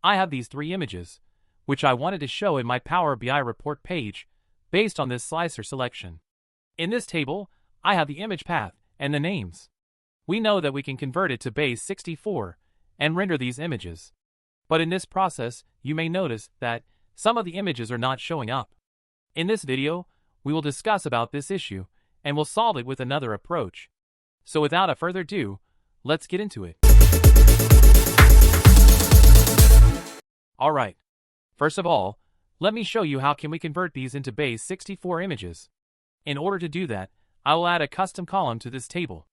I have these 3 images, which I wanted to show in my Power BI report page based on this slicer selection. In this table, I have the image path and the names. We know that we can convert it to Base64 and render these images. But in this process, you may notice that some of the images are not showing up. In this video, we will discuss about this issue and we'll solve it with another approach. So without a further ado, let's get into it. Alright, first of all, let me show you how can we convert these into Base64 images. In order to do that, I will add a custom column to this table.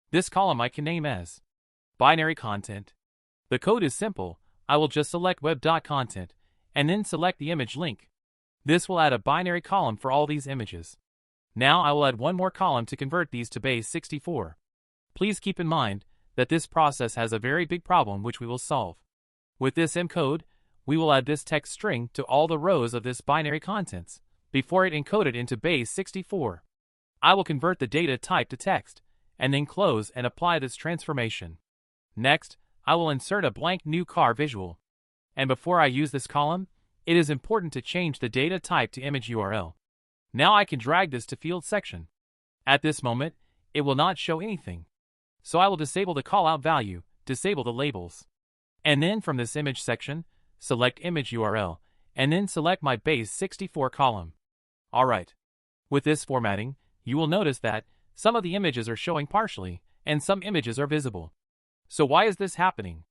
This column I can name as binary content. The code is simple. I will just select web.content and then select the image link. This will add a binary column for all these images. Now I will add one more column to convert these to Base64. Please keep in mind that this process has a very big problem which we will solve. With this encode, we will add this text string to all the rows of this binary contents before it encoded into Base64. I will convert the data type to text and then close and apply this transformation. Next, I will insert a blank new car visual. And before I use this column, it is important to change the data type to image URL. Now I can drag this to field section. At this moment, it will not show anything. So I will disable the callout value, disable the labels. And then from this image section, select image URL, and then select my Base64 column. Alright. With this formatting, you will notice that some of the images are showing partially, and some images are visible. So why is this happening?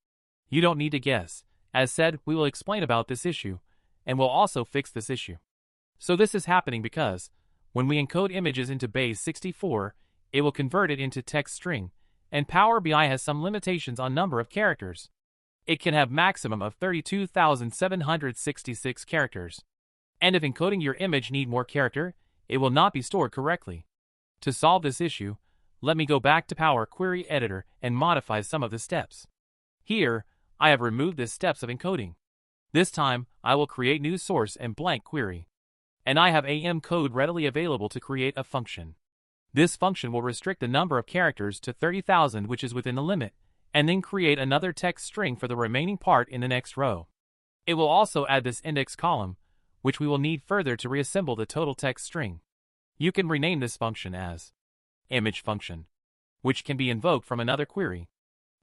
You don't need to guess. As said, we will explain about this issue, and we'll also fix this issue. So this is happening because, when we encode images into Base64, it will convert it into text string, and Power BI has some limitations on number of characters. It can have maximum of 32,766 characters. And if encoding your image need more character, it will not be stored correctly. To solve this issue, let me go back to Power Query Editor and modify some of the steps. Here, I have removed the steps of encoding. This time, I will create new source and blank query. And I have AM code readily available to create a function. This function will restrict the number of characters to 30,000, which is within the limit, and then create another text string for the remaining part in the next row. It will also add this index column, which we will need further to reassemble the total text string. You can rename this function as image function, which can be invoked from another query.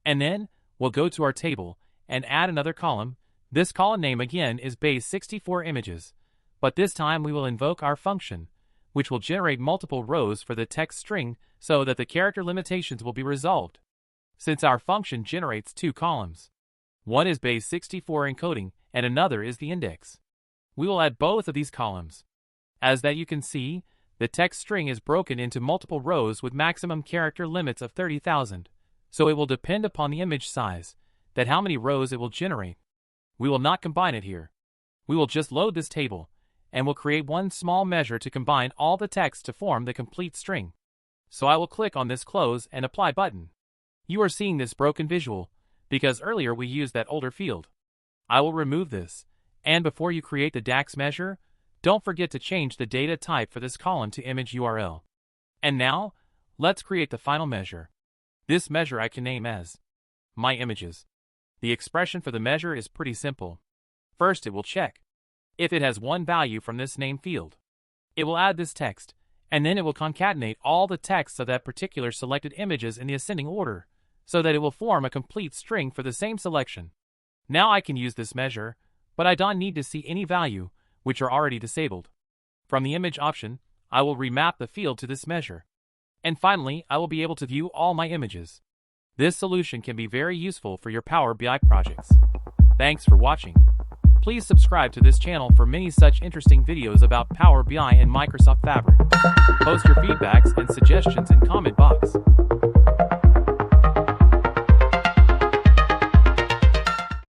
And then, we'll go to our table and add another column. This column name again is Base64 images, but this time we will invoke our function, which will generate multiple rows for the text string so that the character limitations will be resolved. Since our function generates 2 columns, one is Base64 encoding and another is the index. We will add both of these columns. As that you can see, the text string is broken into multiple rows with maximum character limits of 30,000, so it will depend upon the image size, that how many rows it will generate. We will not combine it here. We will just load this table, and we'll create one small measure to combine all the text to form the complete string. So I will click on this close and apply button. You are seeing this broken visual, because earlier we used that older field. I will remove this, and before you create the DAX measure, don't forget to change the data type for this column to image URL. And now, let's create the final measure. This measure I can name as my images. The expression for the measure is pretty simple. First it will check if it has one value from this name field. It will add this text, and then it will concatenate all the texts of that particular selected images in the ascending order, so that it will form a complete string for the same selection. Now I can use this measure, but I don't need to see any value, which are already disabled. From the image option, I will remap the field to this measure. And finally, I will be able to view all my images. This solution can be very useful for your Power BI projects. Thanks for watching. Please subscribe to this channel for many such interesting videos about Power BI and Microsoft Fabric. Post your feedbacks and suggestions in comment box.